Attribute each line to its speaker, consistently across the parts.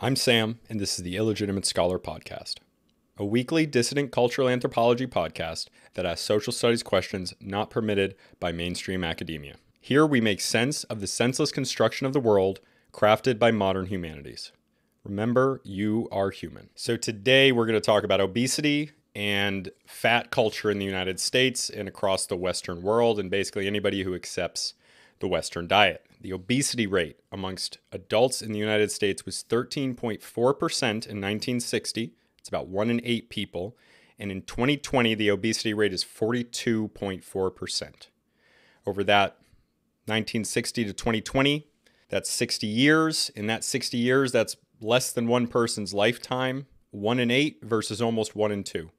Speaker 1: I'm Sam, and this is the Illegitimate Scholar Podcast, a weekly dissident cultural anthropology podcast that asks social studies questions not permitted by mainstream academia. Here we make sense of the senseless construction of the world crafted by modern humanities. Remember, you are human. So today we're going to talk about obesity and fat culture in the United States and across the Western world, and basically anybody who accepts the Western diet. The obesity rate amongst adults in the United States was 13.4% in 1960. It's about 1 in 8 people. And in 2020, the obesity rate is 42.4%. Over that 1960 to 2020, that's 60 years. In that 60 years, that's less than one person's lifetime. 1 in 8 versus almost 1 in 2.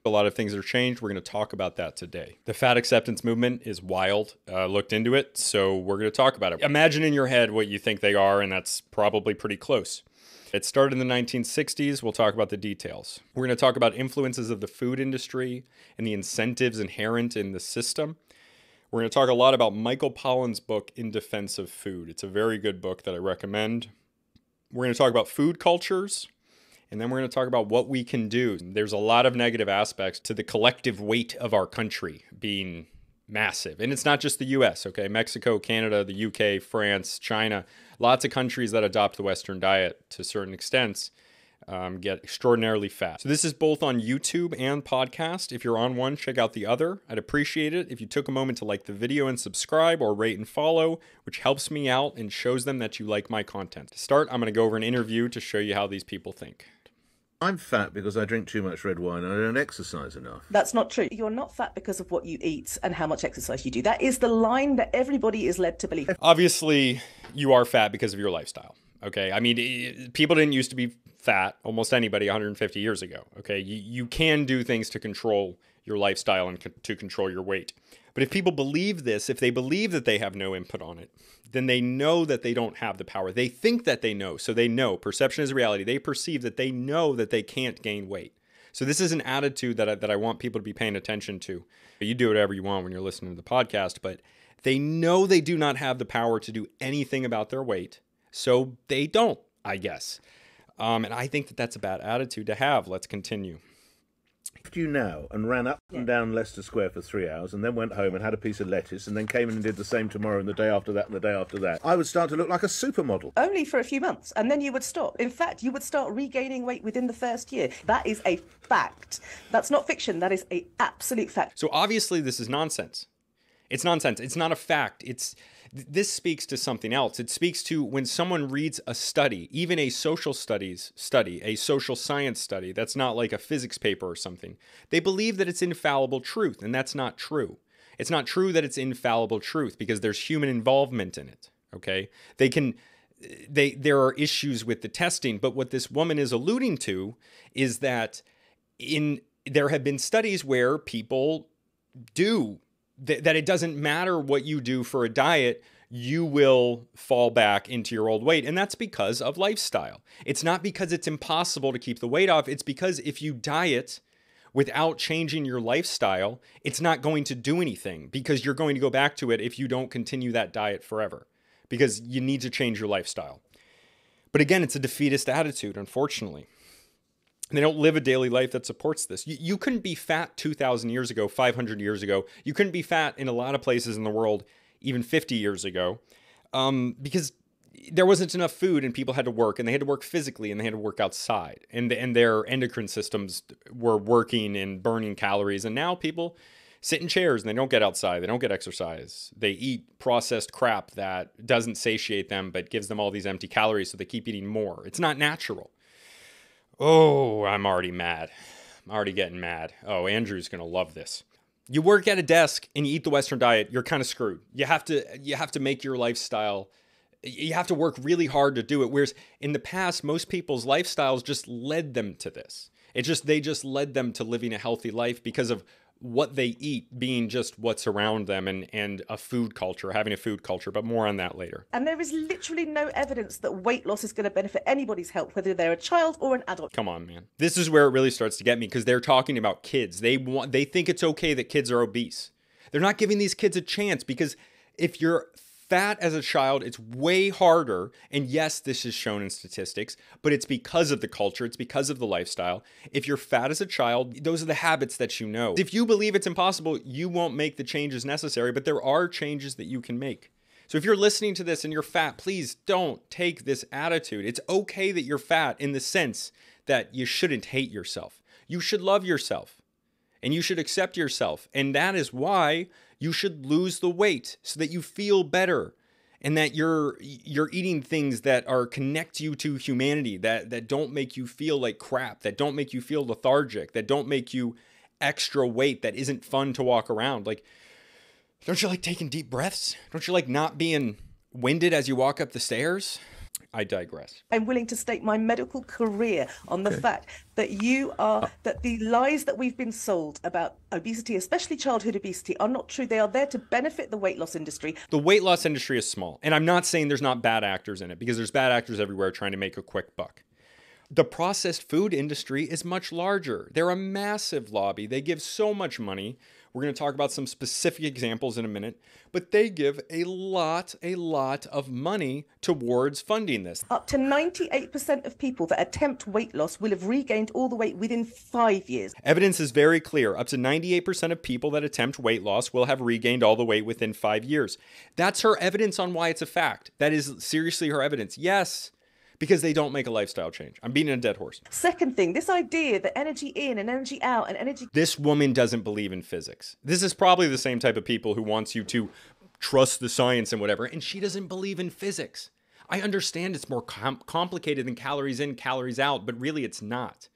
Speaker 1: A lot of things have changed. We're going to talk about that today. The fat acceptance movement is wild. Looked into it, so we're going to talk about it. Imagine in your head what you think they are, and that's probably pretty close. It started in the 1960s. We'll talk about the details. We're going to talk about influences of the food industry and the incentives inherent in the system. We're going to talk a lot about Michael Pollan's book, In Defense of Food. It's a very good book that I recommend. We're going to talk about food cultures. And then we're going to talk about what we can do. There's a lot of negative aspects to the collective weight of our country being massive. And it's not just the US, okay? Mexico, Canada, the UK, France, China, lots of countries that adopt the Western diet to certain extents get extraordinarily fat. So this is both on YouTube and podcast. If you're on one, check out the other. I'd appreciate it if you took a moment to like the video and subscribe or rate and follow, which helps me out and shows them that you like my content. To start, I'm going to go over an interview to show you how these people think.
Speaker 2: I'm fat because I drink too much red wine and I don't exercise enough.
Speaker 3: That's not true. You're not fat because of what you eat and how much exercise you do. That is the line that everybody is led to believe.
Speaker 1: Obviously, you are fat because of your lifestyle, okay? I mean, people didn't used to be fat, almost anybody 150 years ago, okay? You can do things to control your lifestyle and to control your weight. But if people believe this, if they believe that they have no input on it, then they know that they don't have the power. They think that they know, so they know. Perception is reality. They perceive that they know that they can't gain weight. So this is an attitude that I want people to be paying attention to. You do whatever you want when you're listening to the podcast, but they know they do not have the power to do anything about their weight, so they don't, I guess. And I think that that's a bad attitude to have. Let's continue.
Speaker 2: You now and ran up and down Leicester Square for 3 hours and then went home and had a piece of lettuce and then came in and did the same tomorrow and the day after that and the day after that, I would start to look like a supermodel.
Speaker 3: Only for a few months, and then you would stop. In fact, you would start regaining weight within the first year. That is a fact. That's not fiction. That is an absolute fact.
Speaker 1: So obviously this is nonsense. It's nonsense. It's not a fact. This speaks to something else. It speaks to when someone reads a study, even a social studies study, a social science study, that's not like a physics paper or something. They believe that it's infallible truth, and that's not true. It's not true that it's infallible truth because there's human involvement in it, okay? There are issues with the testing, but what this woman is alluding to is that there have been studies where people do that it doesn't matter what you do for a diet, you will fall back into your old weight. And that's because of lifestyle. It's not because it's impossible to keep the weight off. It's because if you diet without changing your lifestyle, it's not going to do anything because you're going to go back to it if you don't continue that diet forever because you need to change your lifestyle. But again, it's a defeatist attitude, unfortunately. They don't live a daily life that supports this. You couldn't be fat 2,000 years ago, 500 years ago. You couldn't be fat in a lot of places in the world even 50 years ago because there wasn't enough food and people had to work and they had to work physically and they had to work outside and their endocrine systems were working and burning calories. And now people sit in chairs and they don't get outside. They don't get exercise. They eat processed crap that doesn't satiate them but gives them all these empty calories so they keep eating more. It's not natural. Oh, I'm already mad. I'm already getting mad. Oh, Andrew's going to love this. You work at a desk and you eat the Western diet, you're kind of screwed. You have to make your lifestyle, you have to work really hard to do it. Whereas in the past, most people's lifestyles just led them to this. They just led them to living a healthy life because of what they eat being just what's around them and a food culture, having a food culture, but more on that later.
Speaker 3: And there is literally no evidence that weight loss is going to benefit anybody's health, whether they're a child or an adult.
Speaker 1: Come on, man. This is where it really starts to get me because they're talking about kids. They think it's okay that kids are obese. They're not giving these kids a chance because if you're fat as a child, it's way harder. And yes, this is shown in statistics, but it's because of the culture. It's because of the lifestyle. If you're fat as a child, those are the habits that you know. If you believe it's impossible, you won't make the changes necessary, but there are changes that you can make. So if you're listening to this and you're fat, please don't take this attitude. It's okay that you're fat in the sense that you shouldn't hate yourself. You should love yourself and you should accept yourself. And that is why you should lose the weight so that you feel better and that you're eating things that are connect you to humanity, that don't make you feel like crap, that don't make you feel lethargic, that don't make you extra weight, that isn't fun to walk around. Like, don't you like taking deep breaths? Don't you like not being winded as you walk up the stairs? I digress.
Speaker 3: I'm willing to stake my medical career on the fact that that the lies that we've been sold about obesity, especially childhood obesity, are not true. They are there to benefit the weight loss industry.
Speaker 1: The weight loss industry is small. And I'm not saying there's not bad actors in it, because there's bad actors everywhere trying to make a quick buck. The processed food industry is much larger. They're a massive lobby. They give so much money. We're going to talk about some specific examples in a minute, but they give a lot of money towards funding this.
Speaker 3: Up to 98% of people that attempt weight loss will have regained all the weight within 5 years.
Speaker 1: Evidence is very clear. Up to 98% of people that attempt weight loss will have regained all the weight within 5 years. That's her evidence on why it's a fact. That is seriously her evidence. Yes. Because they don't make a lifestyle change. I'm beating a dead horse.
Speaker 3: Second thing, this idea that energy in and energy out and energy...
Speaker 1: This woman doesn't believe in physics. This is probably the same type of people who wants you to trust the science and whatever, and she doesn't believe in physics. I understand it's more complicated than calories in, calories out, but really it's not.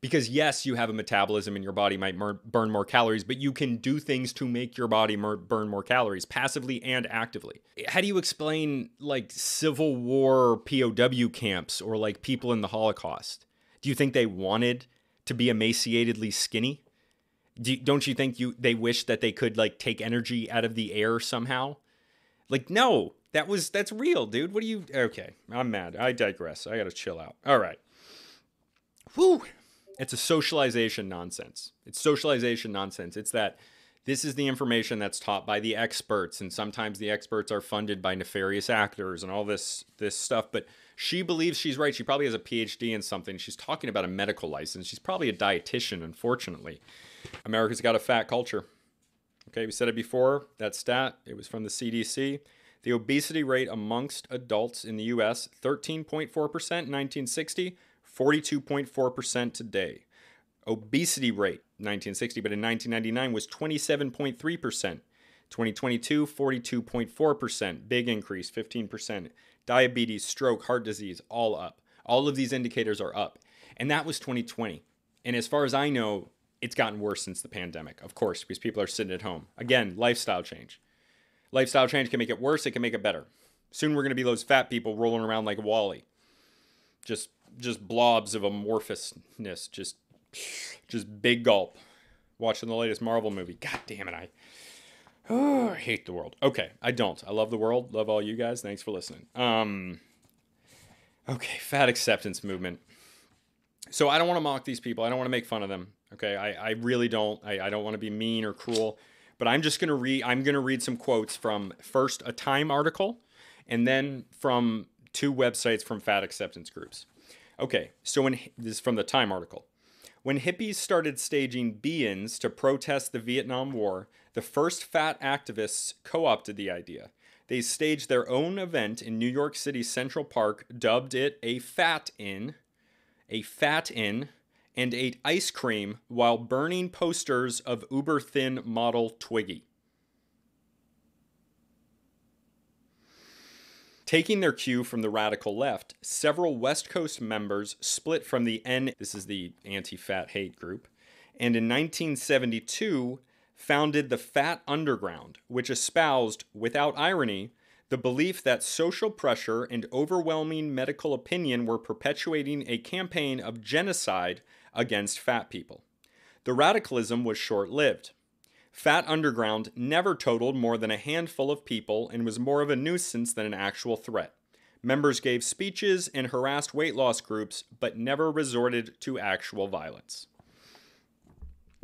Speaker 1: Because yes, you have a metabolism and your body might burn more calories, but you can do things to make your body burn more calories, passively and actively. How do you explain like Civil War POW camps or like people in the Holocaust? Do you think they wanted to be emaciatedly skinny? Don't you think they wish that they could like take energy out of the air somehow? Like, no, that's real, dude. What do you... Okay, I'm mad. I digress. I gotta chill out. All right. Whew. It's a socialization nonsense. It's socialization nonsense. It's that this is the information that's taught by the experts, and sometimes the experts are funded by nefarious actors and all this stuff. But she believes she's right. She probably has a PhD in something. She's talking about a medical license. She's probably a dietitian, unfortunately. America's got a fat culture. Okay, we said it before. That stat, it was from the CDC. The obesity rate amongst adults in the U.S., 13.4% in 1960. 42.4% today. Obesity rate, 1960, but in 1999 was 27.3%. 2022, 42.4%. Big increase, 15%. Diabetes, stroke, heart disease, all up. All of these indicators are up. And that was 2020. And as far as I know, it's gotten worse since the pandemic, of course, because people are sitting at home. Again, lifestyle change. Lifestyle change can make it worse, it can make it better. Soon we're going to be those fat people rolling around like Wall-E. Just blobs of amorphousness, just big gulp. Watching the latest Marvel movie. God damn it, I hate the world. Okay, I don't. I love the world. Love all you guys. Thanks for listening. Okay, fat acceptance movement. So I don't want to mock these people. I don't want to make fun of them. Okay, I really don't. I don't want to be mean or cruel. But I'm just gonna read some quotes from first a Time article, and then from 2 websites from fat acceptance groups. Okay, so this is from the Time article. When hippies started staging be-ins to protest the Vietnam War, the first fat activists co-opted the idea. They staged their own event in New York City's Central Park, dubbed it a fat in, and ate ice cream while burning posters of uber-thin model Twiggy. Taking their cue from the radical left, several West Coast members split from this is the anti-fat hate group, and in 1972 founded the Fat Underground, which espoused, without irony, the belief that social pressure and overwhelming medical opinion were perpetuating a campaign of genocide against fat people. The radicalism was short-lived. Fat Underground never totaled more than a handful of people and was more of a nuisance than an actual threat. Members gave speeches and harassed weight loss groups, but never resorted to actual violence.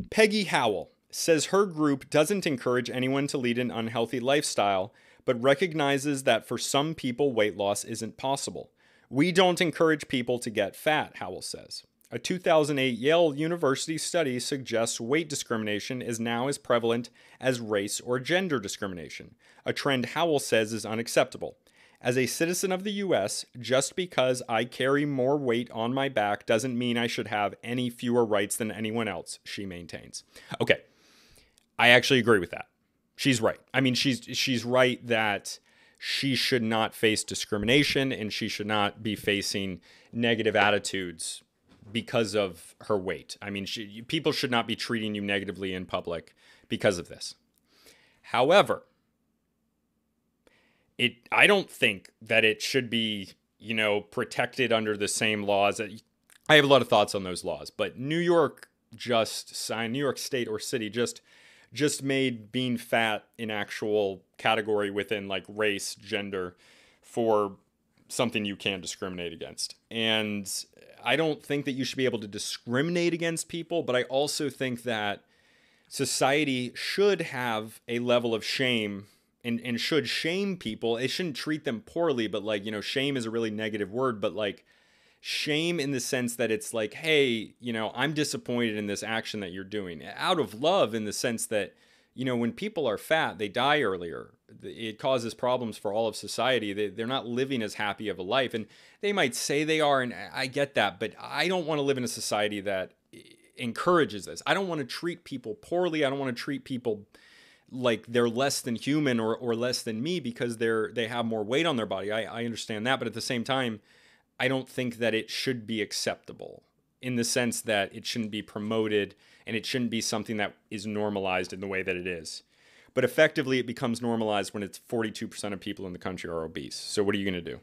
Speaker 1: Peggy Howell says her group doesn't encourage anyone to lead an unhealthy lifestyle, but recognizes that for some people, weight loss isn't possible. We don't encourage people to get fat, Howell says. A 2008 Yale University study suggests weight discrimination is now as prevalent as race or gender discrimination, a trend Howell says is unacceptable. As a citizen of the US, just because I carry more weight on my back doesn't mean I should have any fewer rights than anyone else, she maintains. Okay, I actually agree with that. She's right. I mean, she's right that she should not face discrimination and she should not be facing negative attitudes because of her weight. I mean, people should not be treating you negatively in public because of this. However, I don't think that it should be, protected under the same laws. I have a lot of thoughts on those laws, but New York State or city just made being fat an actual category within like race, gender for something you can discriminate against. And I don't think that you should be able to discriminate against people, but I also think that society should have a level of shame and should shame people. It shouldn't treat them poorly, but shame is a really negative word, but shame in the sense that it's like, hey, I'm disappointed in this action that you're doing, out of love, in the sense that, when people are fat, they die earlier. It causes problems for all of society. They're not living as happy of a life. And they might say they are, and I get that, but I don't want to live in a society that encourages this. I don't want to treat people poorly. I don't want to treat people like they're less than human or less than me because they have more weight on their body. I understand that, but at the same time, I don't think that it should be acceptable in the sense that it shouldn't be promoted and it shouldn't be something that is normalized in the way that it is. But effectively, it becomes normalized when it's 42% of people in the country are obese. So what are you going to do?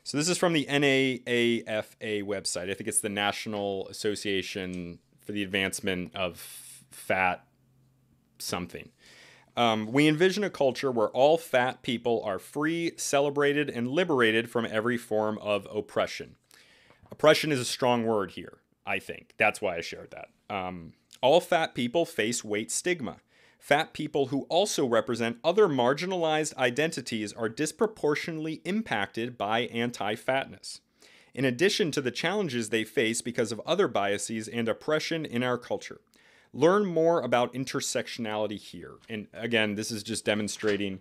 Speaker 1: So this is from the NAAFA website. I think it's the National Association for the Advancement of Fat something. We envision a culture where all fat people are free, celebrated, and liberated from every form of oppression. Oppression is a strong word here, I think. That's why I shared that. All fat people face weight stigma. Fat people who also represent other marginalized identities are disproportionately impacted by anti-fatness. In addition to the challenges they face because of other biases and oppression in our culture. Learn more about intersectionality here. And again, this is just demonstrating,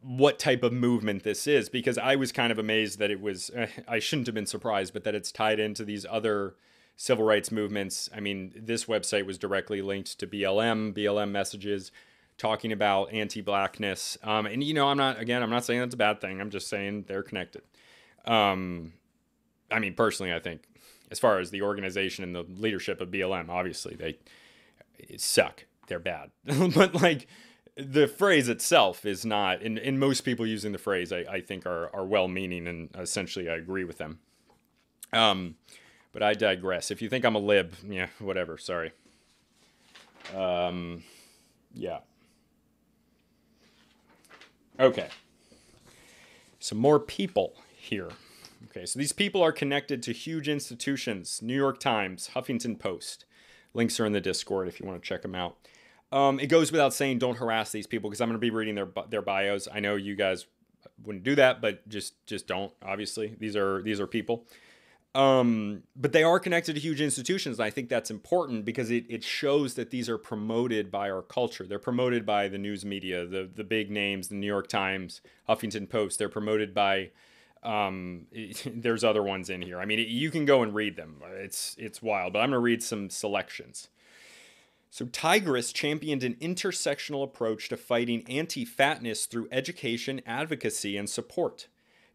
Speaker 1: what type of movement this is, because I was kind of amazed that it was, I shouldn't have been surprised, but that it's tied into these other civil rights movements. I mean, this website was directly linked to BLM messages talking about anti-blackness. And, I'm not saying that's a bad thing. I'm just saying they're connected. I mean, personally, I think, as far as the organization and the leadership of BLM, obviously they suck. They're bad. But the phrase itself is not, and most people using the phrase, I think are well-meaning, and essentially I agree with them. But I digress. If you think I'm a lib, yeah, whatever. Sorry. Yeah. Okay. Some more people here. Okay, so these people are connected to huge institutions, New York Times, Huffington Post. Links are in the Discord if you want to check them out. It goes without saying, don't harass these people, because I'm going to be reading their bios. I know you guys wouldn't do that, but just don't, obviously. These are people. But they are connected to huge institutions, and I think that's important because it shows that these are promoted by our culture. They're promoted by the news media, the big names, the New York Times, Huffington Post. They're promoted by... there's other ones in here. I mean, you can go and read them. It's wild, but I'm going to read some selections. So Tigress championed an intersectional approach to fighting anti-fatness through education, advocacy, and support.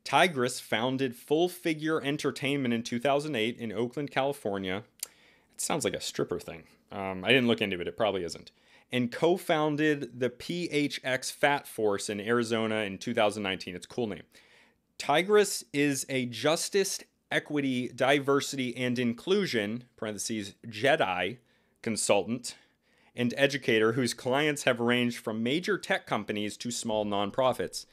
Speaker 1: Tigress founded Full Figure Entertainment in 2008 in Oakland, California. It sounds like a stripper thing. I didn't look into it. It probably isn't. And co-founded the PHX Fat Force in Arizona in 2019. It's a cool name. Tigress is a justice, equity, diversity, and inclusion, parentheses, Jedi, consultant and educator whose clients have ranged from major tech companies to small nonprofits.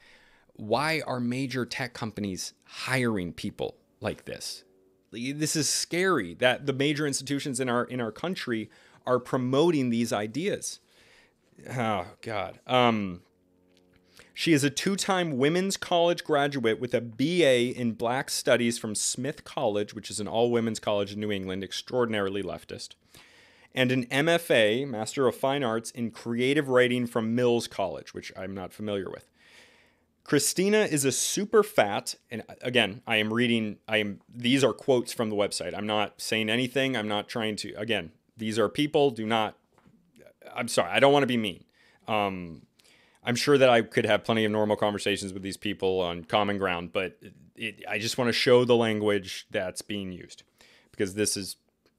Speaker 1: Why are major tech companies hiring people like this? This is scary that the major institutions in our country are promoting these ideas. Oh, God. She is a 2-time women's college graduate with a BA in Black Studies from Smith College, which is an all-women's college in New England, extraordinarily leftist, and an MFA, Master of Fine Arts, in Creative Writing from Mills College, which I'm not familiar with. Christina is a super fat, and again, these are quotes from the website. I'm not saying anything. I'm not trying to, again, these are people, I'm sorry, I don't want to be mean. I'm sure that I could have plenty of normal conversations with these people on common ground, but I just want to show the language that's being used because this is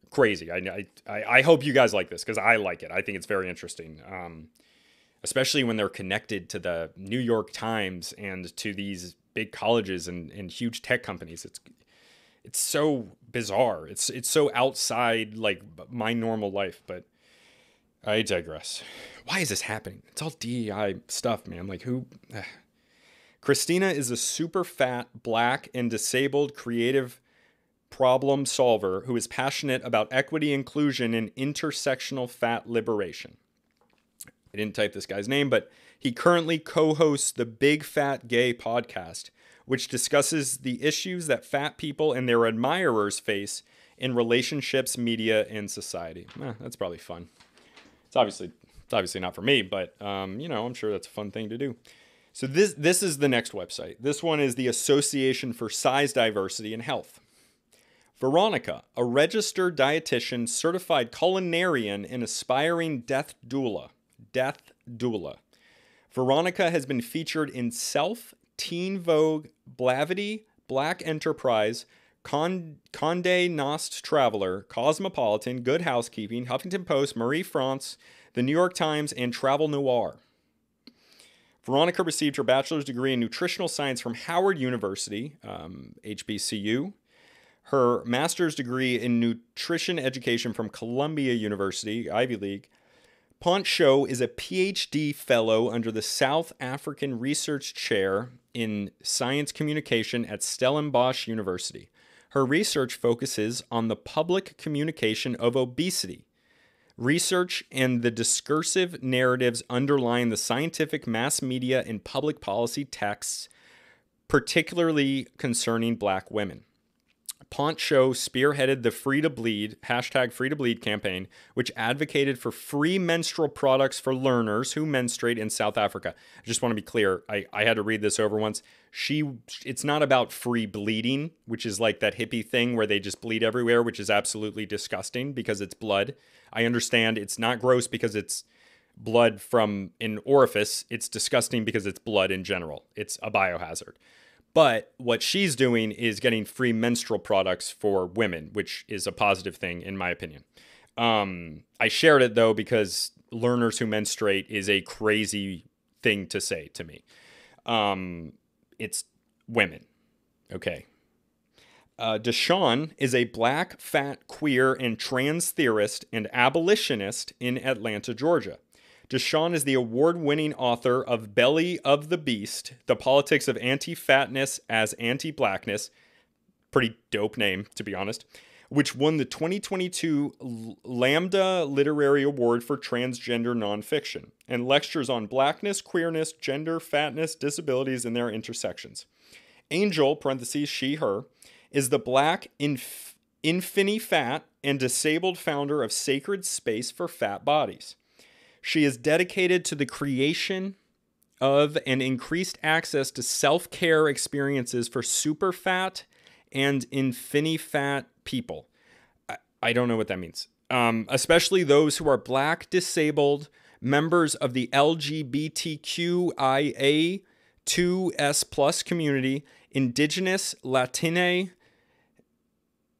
Speaker 1: crazy. I hope you guys like this because I like it. I think it's very interesting, especially when they're connected to the New York Times and to these big colleges and huge tech companies. It's so bizarre. It's so outside like my normal life, but I digress. Why is this happening? It's all DEI stuff, man. Like who? Christina is a super fat, black, and disabled creative problem solver who is passionate about equity, inclusion, and intersectional fat liberation. I didn't type this guy's name, but he currently co-hosts the Big Fat Gay podcast, which discusses the issues that fat people and their admirers face in relationships, media, and society. That's probably fun. It's obviously not for me, but I'm sure that's a fun thing to do. So this is the next website. This one is the Association for Size Diversity in Health. Veronica, a registered dietitian, certified culinarian, and aspiring death doula. Veronica has been featured in Self, Teen Vogue, Blavity, Black Enterprise, Condé Nast Traveler, Cosmopolitan, Good Housekeeping, Huffington Post, Marie France, The New York Times, and Travel Noir. Veronica received her bachelor's degree in nutritional science from Howard University, HBCU, her master's degree in nutrition education from Columbia University, Ivy League. Poncho is a PhD fellow under the South African Research Chair in Science Communication at Stellenbosch University. Her research focuses on the public communication of obesity. Research and the discursive narratives underlying the scientific mass media and public policy texts, particularly concerning Black women. Poncho spearheaded the Free to Bleed, #FreeToBleed campaign, which advocated for free menstrual products for learners who menstruate in South Africa. I just want to be clear. I had to read this over once. It's not about free bleeding, which is like that hippie thing where they just bleed everywhere, which is absolutely disgusting because it's blood. I understand it's not gross because it's blood from an orifice. It's disgusting because it's blood in general. It's a biohazard. But what she's doing is getting free menstrual products for women, which is a positive thing, in my opinion. I shared it, though, because learners who menstruate is a crazy thing to say to me. It's women. Okay. Deshawn is a black, fat, queer, and trans theorist and abolitionist in Atlanta, Georgia. Deshawn is the award-winning author of Belly of the Beast, The Politics of Anti-Fatness as Anti-Blackness, pretty dope name, to be honest, which won the 2022 Lambda Literary Award for Transgender Nonfiction, and lectures on blackness, queerness, gender, fatness, disabilities, and their intersections. Angel, parentheses, she, her, is the black, infini-fat, and disabled founder of Sacred Space for Fat Bodies. She is dedicated to the creation of and increased access to self-care experiences for super fat and infini-fat people. I don't know what that means. Especially those who are black, disabled, members of the LGBTQIA2S+ community, indigenous, Latine,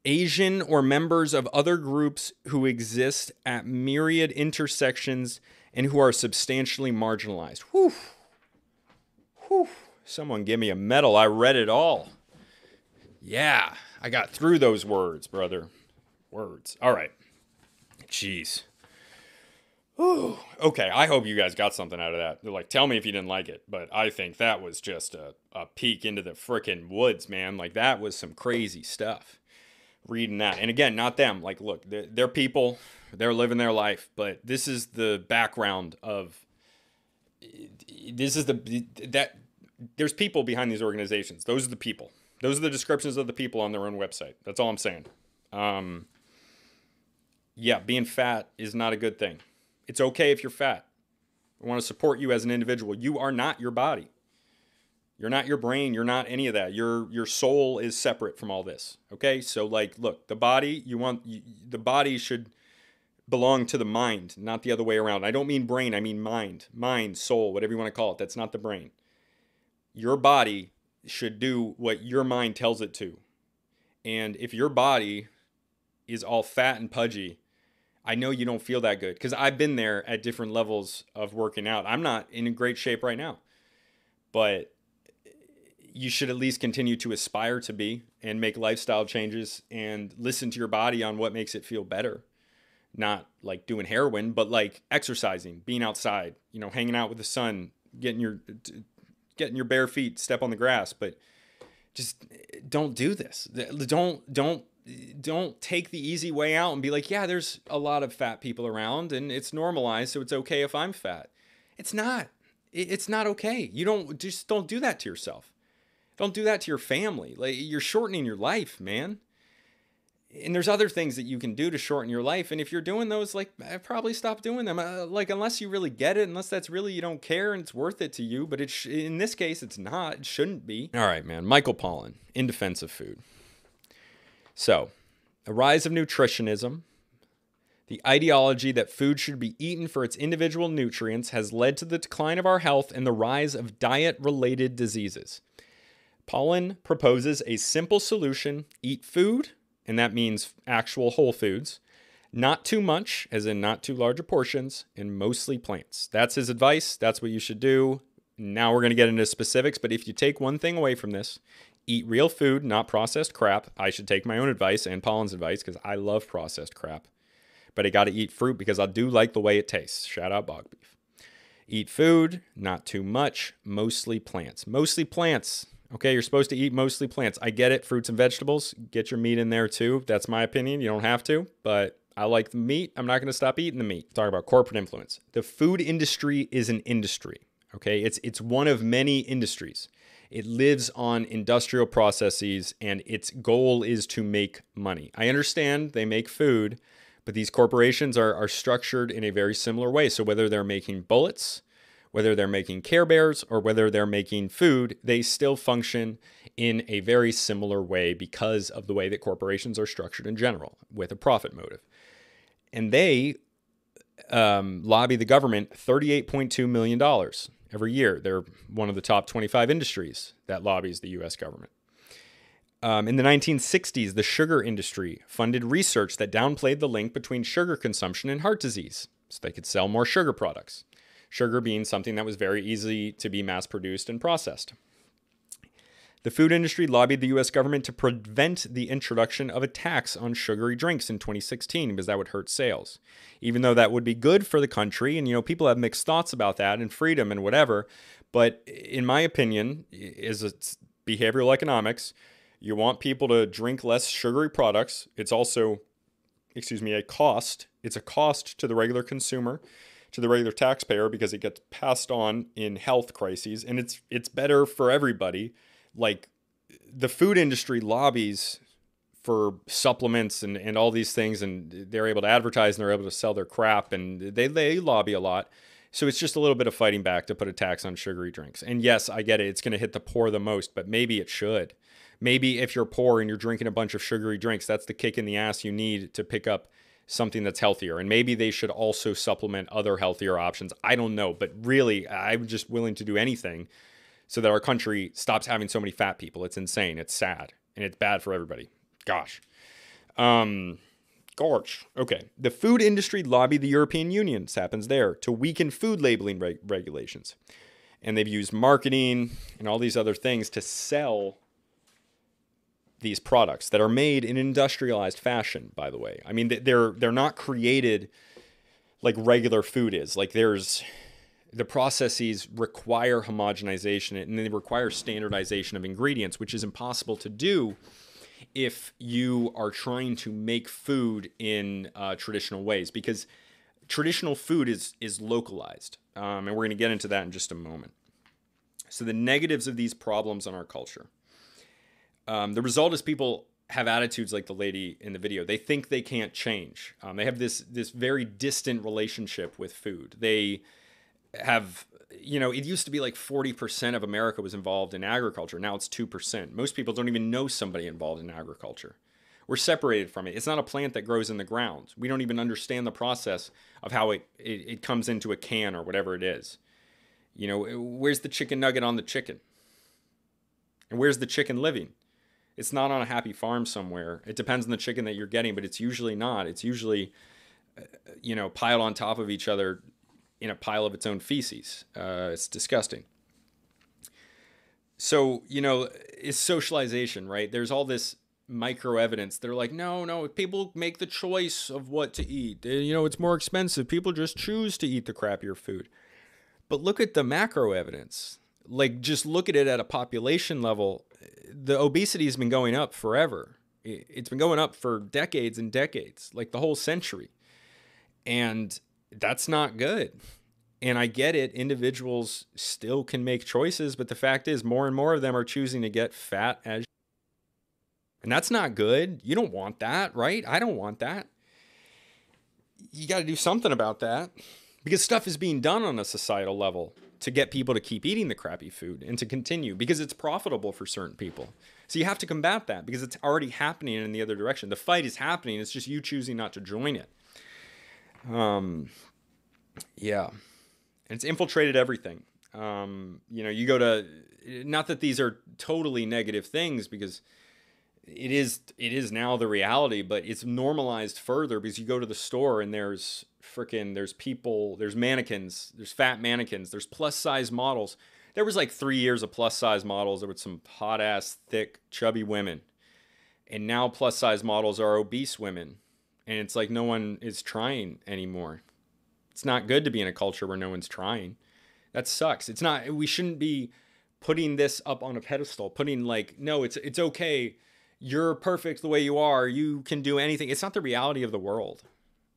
Speaker 1: Asian, or members of other groups who exist at myriad intersections and who are substantially marginalized. Whew. Whew. Someone give me a medal. I read it all. Yeah, I got through those words, brother. Words. All right. Jeez. Whew. Okay, I hope you guys got something out of that. Like, tell me if you didn't like it, but I think that was just a peek into the frickin' woods, man. Like, that was some crazy stuff. Reading that. And again, not them. Like, look, they're people. They're living their life. But this is the background of this is that there's people behind these organizations. Those are the people. Those are the descriptions of the people on their own website. That's all I'm saying. Yeah, being fat is not a good thing. It's okay if you're fat. I want to support you as an individual. You are not your body. You're not your brain. You're not any of that. Your soul is separate from all this. Okay? So like, look, the body, the body should belong to the mind, not the other way around. I don't mean brain. I mean mind, soul, whatever you want to call it. That's not the brain. Your body should do what your mind tells it to. And if your body is all fat and pudgy, I know you don't feel that good, because I've been there at different levels of working out. I'm not in great shape right now, but you should at least continue to aspire to be and make lifestyle changes and listen to your body on what makes it feel better. Not like doing heroin, but like exercising, being outside, hanging out with the sun, getting your bare feet, step on the grass. But just don't do this. Don't take the easy way out and be like, yeah, there's a lot of fat people around and it's normalized, so it's okay if I'm fat. It's not. It's not okay. Don't do that to yourself. Don't do that to your family. Like, you're shortening your life, man. And there's other things that you can do to shorten your life. And if you're doing those, like, probably stop doing them. Unless you really get it, unless that's really, you don't care and it's worth it to you. But in this case, it's not. It shouldn't be. All right, man. Michael Pollan, in defense of food. So, a rise of nutritionism. The ideology that food should be eaten for its individual nutrients has led to the decline of our health and the rise of diet-related diseases. Pollen proposes a simple solution: eat food, and that means actual whole foods, not too much, as in not too large portions, and mostly plants. That's his advice. That's what you should do. Now we're going to get into specifics, but if you take one thing away from this, eat real food, not processed crap. I should take my own advice and Pollen's advice, because I love processed crap. But I got to eat fruit because I do like the way it tastes. Shout out bog beef. Eat food, not too much, mostly plants. Mostly plants. Okay, you're supposed to eat mostly plants. I get it, fruits and vegetables. Get your meat in there too. That's my opinion. You don't have to, but I like the meat. I'm not going to stop eating the meat. Talk about corporate influence. The food industry is an industry. Okay, it's one of many industries. It lives on industrial processes, and its goal is to make money. I understand they make food, but these corporations are structured in a very similar way. So whether they're making bullets, whether they're making Care Bears, or whether they're making food, they still function in a very similar way because of the way that corporations are structured in general, with a profit motive. And they lobby the government $38.2 million every year. They're one of the top 25 industries that lobbies the U.S. government. In the 1960s, the sugar industry funded research that downplayed the link between sugar consumption and heart disease, so they could sell more sugar products. Sugar being something that was very easy to be mass-produced and processed. The food industry lobbied the U.S. government to prevent the introduction of a tax on sugary drinks in 2016 because that would hurt sales. Even though that would be good for the country, and people have mixed thoughts about that and freedom and whatever, but in my opinion, is it's behavioral economics. You want people to drink less sugary products. It's also, a cost. It's a cost to the regular consumer, to the regular taxpayer, because it gets passed on in health crises, and it's better for everybody. Like, the food industry lobbies for supplements and all these things, and they're able to advertise and they're able to sell their crap, and they lobby a lot. So it's just a little bit of fighting back to put a tax on sugary drinks. And yes, I get it. It's going to hit the poor the most, but maybe it should. Maybe if you're poor and you're drinking a bunch of sugary drinks, that's the kick in the ass you need to pick up something that's healthier. And maybe they should also supplement other healthier options. I don't know, but really, I'm just willing to do anything so that our country stops having so many fat people. It's insane. It's sad. And it's bad for everybody. Gosh. Okay. The food industry lobbied the European Union, this happens there, to weaken food labeling regulations. And they've used marketing and all these other things to sell these products that are made in industrialized fashion, by the way. I mean, they're not created like regular food is. Like, the processes require homogenization, and they require standardization of ingredients, which is impossible to do if you are trying to make food in traditional ways. Because traditional food is localized. And we're going to get into that in just a moment. So the negatives of these problems on our culture. The result is people have attitudes like the lady in the video. They think they can't change. They have this very distant relationship with food. They have, it used to be like 40% of America was involved in agriculture. Now it's 2%. Most people don't even know somebody involved in agriculture. We're separated from it. It's not a plant that grows in the ground. We don't even understand the process of how it comes into a can or whatever it is. Where's the chicken nugget on the chicken? And where's the chicken living? It's not on a happy farm somewhere. It depends on the chicken that you're getting, but it's usually not. It's usually, piled on top of each other in a pile of its own feces. It's disgusting. So, it's socialization, right? There's all this micro evidence. They're like, no, people make the choice of what to eat. It's more expensive. People just choose to eat the crappier food. But look at the macro evidence. Like, just look at it at a population level. The obesity has been going up forever. It's been going up for decades and decades, like the whole century. And that's not good. And I get it. Individuals still can make choices, but the fact is more and more of them are choosing to get fat as. And that's not good. You don't want that, right? I don't want that. You got to do something about that, because stuff is being done on a societal level to get people to keep eating the crappy food and to continue, because it's profitable for certain people. So you have to combat that, because it's already happening in the other direction. The fight is happening. It's just you choosing not to join it. Yeah. And it's infiltrated everything. You go to, not that these are totally negative things, because it is now the reality, but it's normalized further, because you go to the store and there's people, there's mannequins, there's fat mannequins, there's plus size models. There was like 3 years of plus size models. There were some hot ass, thick, chubby women. And now plus size models are obese women. And it's like no one is trying anymore. It's not good to be in a culture where no one's trying. That sucks. We shouldn't be putting this up on a pedestal, no, it's okay. You're perfect the way you are. You can do anything. It's not the reality of the world.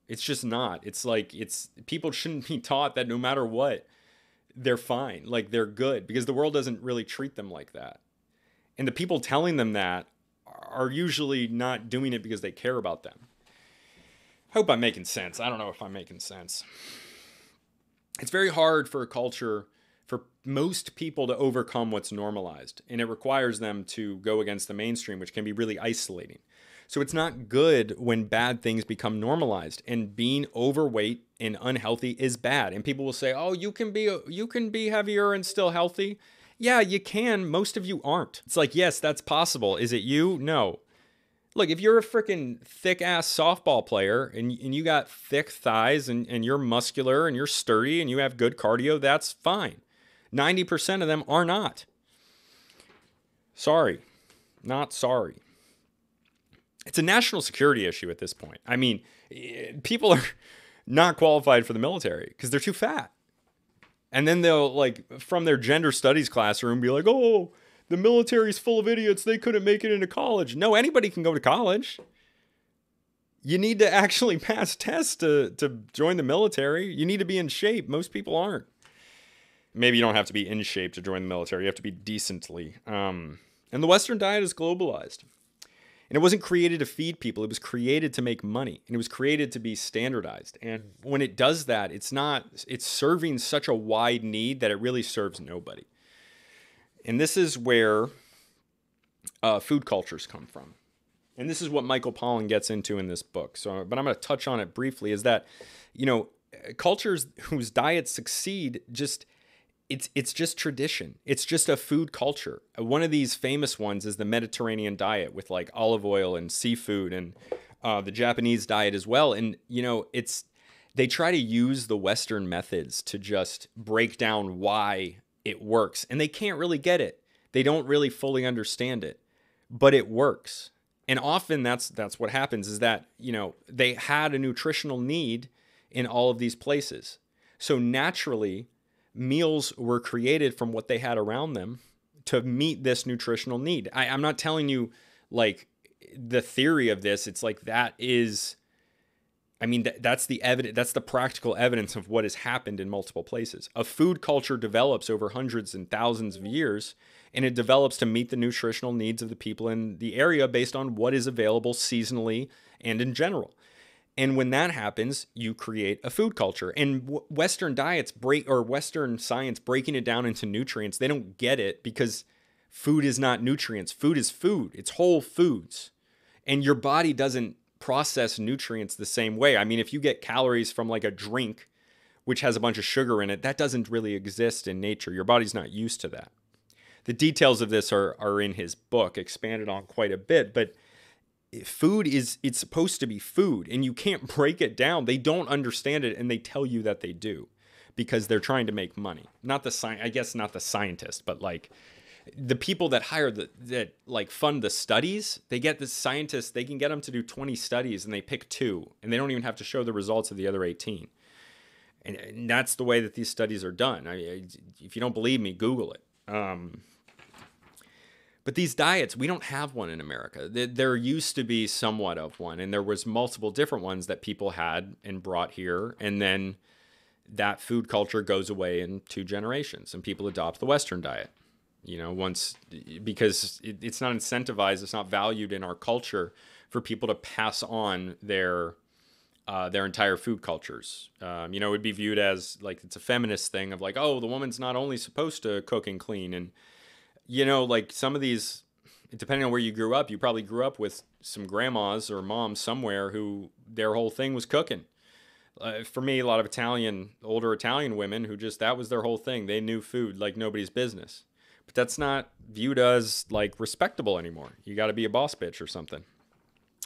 Speaker 1: It's just not. People shouldn't be taught that no matter what, they're fine. Like, they're good, because the world doesn't really treat them like that. And the people telling them that are usually not doing it because they care about them. I hope I'm making sense. I don't know if I'm making sense. It's very hard for a culture, for most people, to overcome what's normalized. And it requires them to go against the mainstream, which can be really isolating. So it's not good when bad things become normalized, and being overweight and unhealthy is bad. And people will say, oh, you can be heavier and still healthy. Yeah, you can. Most of you aren't. It's like, yes, that's possible. Is it you? No. Look, if you're a freaking thick ass softball player and you got thick thighs and you're muscular and you're sturdy and you have good cardio, that's fine. 90% of them are not. Sorry. Not sorry. It's a national security issue at this point. I mean, people are not qualified for the military because they're too fat. And then they'll, like, from their gender studies classroom, be like, oh, the military's full of idiots. They couldn't make it into college. No, anybody can go to college. You need to actually pass tests to join the military. You need to be in shape. Most people aren't. Maybe you don't have to be in shape to join the military. You have to be decently. And the Western diet is globalized. And it wasn't created to feed people. It was created to make money. And it was created to be standardized. And when it does that, it's serving such a wide need that it really serves nobody. And this is where food cultures come from. And this is what Michael Pollan gets into in this book. But I'm going to touch on it briefly, is that, cultures whose diets succeed it's just tradition. It's just a food culture. One of these famous ones is the Mediterranean diet with like olive oil and seafood, and the Japanese diet as well. And, they try to use the Western methods to just break down why it works. And they can't really get it. They don't really fully understand it, but it works. And often that's what happens, is that, they had a nutritional need in all of these places. So naturally, meals were created from what they had around them to meet this nutritional need. I'm not telling you like the theory of this. It's like that is, I mean, that's the evidence. That's the practical evidence of what has happened in multiple places. A food culture develops over hundreds and thousands of years, and it develops to meet the nutritional needs of the people in the area based on what is available seasonally and in general. And when that happens, you create a food culture. And Western diets Western science breaking it down into nutrients, they don't get it because food is not nutrients. Food is food. It's whole foods. And your body doesn't process nutrients the same way. I mean, if you get calories from like a drink, which has a bunch of sugar in it, that doesn't really exist in nature. Your body's not used to that. The details of this are in his book, expanded on quite a bit, but food it's supposed to be food, and you can't break it down. They don't understand it, and they tell you that they do because they're trying to make money. Not the scientists, but like the people that hire that like fund the studies. They get the scientists, they can get them to do 20 studies and they pick 2, and they don't even have to show the results of the other 18. And that's the way that these studies are done. If you don't believe me, Google it. But these diets, we don't have one in America. There used to be somewhat of one, and there was multiple different ones that people had and brought here, and then that food culture goes away in 2 generations, and people adopt the Western diet. You know, because it's not incentivized, it's not valued in our culture for people to pass on their entire food cultures. You know, it would be viewed as like it's a feminist thing of like, oh, the woman's not only supposed to cook and clean, and you know, like some of these, depending on where you grew up, you probably grew up with some grandmas or moms somewhere who their whole thing was cooking. For me, a lot of older Italian women who that was their whole thing. They knew food like nobody's business. But that's not viewed as like respectable anymore. You got to be a boss bitch or something.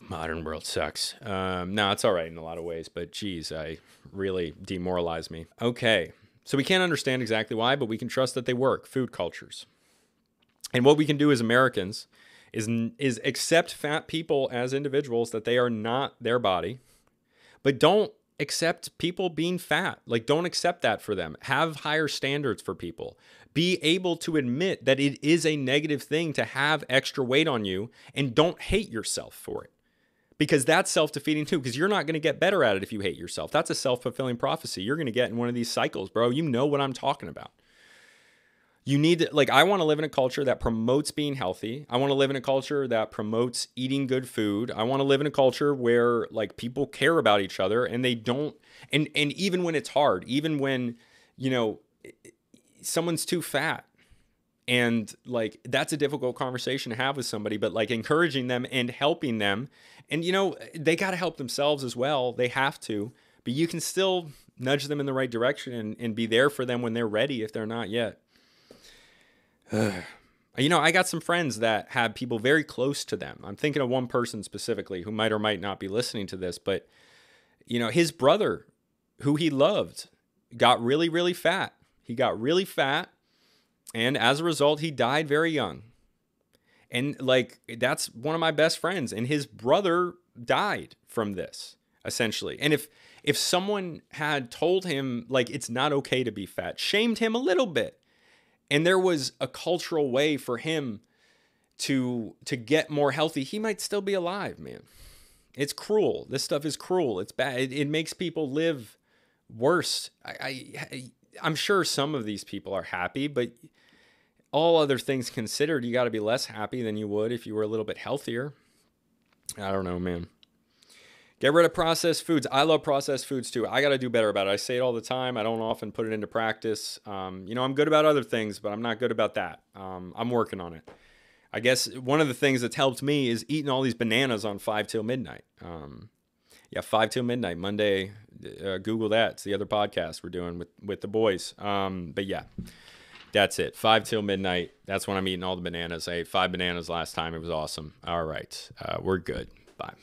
Speaker 1: Modern world sucks. No, it's all right in a lot of ways, but geez, I really demoralize me. Okay, so we can't understand exactly why, but we can trust that they work. Food cultures. And what we can do as Americans is accept fat people as individuals, that they are not their body, but don't accept people being fat. Like, don't accept that for them. Have higher standards for people. Be able to admit that it is a negative thing to have extra weight on you, and don't hate yourself for it. Because that's self-defeating too, because you're not going to get better at it if you hate yourself. That's a self-fulfilling prophecy. You're going to get in one of these cycles, bro. You know what I'm talking about. You need to, like, I want to live in a culture that promotes being healthy. I want to live in a culture that promotes eating good food. I want to live in a culture where like people care about each other, and they don't, and even when it's hard, even when, you know, someone's too fat, and like that's a difficult conversation to have with somebody, but like encouraging them and helping them, and you know, they got to help themselves as well. They have to, but you can still nudge them in the right direction and be there for them when they're ready if they're not yet. You know, I got some friends that had people very close to them. I'm thinking of one person specifically who might or might not be listening to this, but you know, his brother, who he loved, got really, really fat. He got really fat, and as a result, he died very young. And like, that's one of my best friends, and his brother died from this, essentially. And if someone had told him like it's not okay to be fat, shamed him a little bit, and there was a cultural way for him to get more healthy, he might still be alive, man. It's cruel. This stuff is cruel. It's bad. It makes people live worse. I'm sure some of these people are happy, but all other things considered, you got to be less happy than you would if you were a little bit healthier. I don't know, man. Get rid of processed foods. I love processed foods too. I got to do better about it. I say it all the time. I don't often put it into practice. You know, I'm good about other things, but I'm not good about that. I'm working on it. I guess one of the things that's helped me is eating all these bananas on 5 till midnight. Yeah, 5 till midnight, Monday. Google that. It's the other podcast we're doing with the boys. But yeah, that's it. 5 till midnight. That's when I'm eating all the bananas. I ate 5 bananas last time. It was awesome. All right. We're good. Bye.